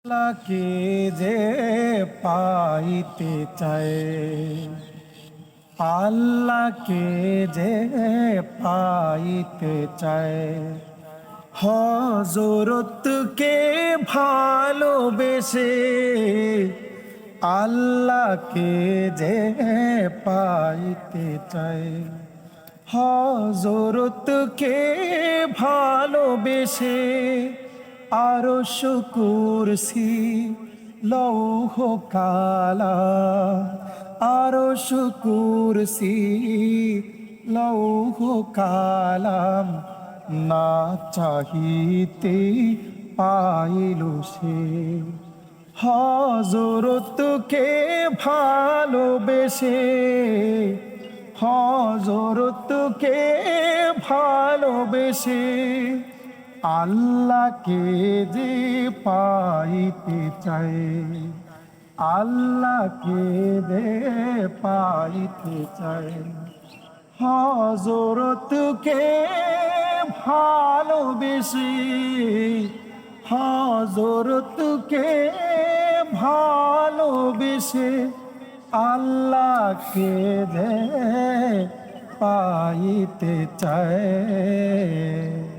আল্লাহকে যে পাইতে চায়, আল্লাহকে যে পাইতে চায়, হযরতকে ভালোবেসে আল্লাহকে যে পাইতে চায়, হযরতকে ভালোবেসে আরশ কুরসি লৌহ কালাম, আরশ কুরসি লৌহ কালাম না চাহিতে পাইল সে। হযরতকে ভালোবেসে, হযরতকে ভালোবেসে আল্লাহকে যে পাইতে চায়, আল্লাহকে যে পাইতে চায়, হযরতকে ভালোবেসে, হযরতকে ভালোবেসে আল্লাহকে যে পাইতে চায়।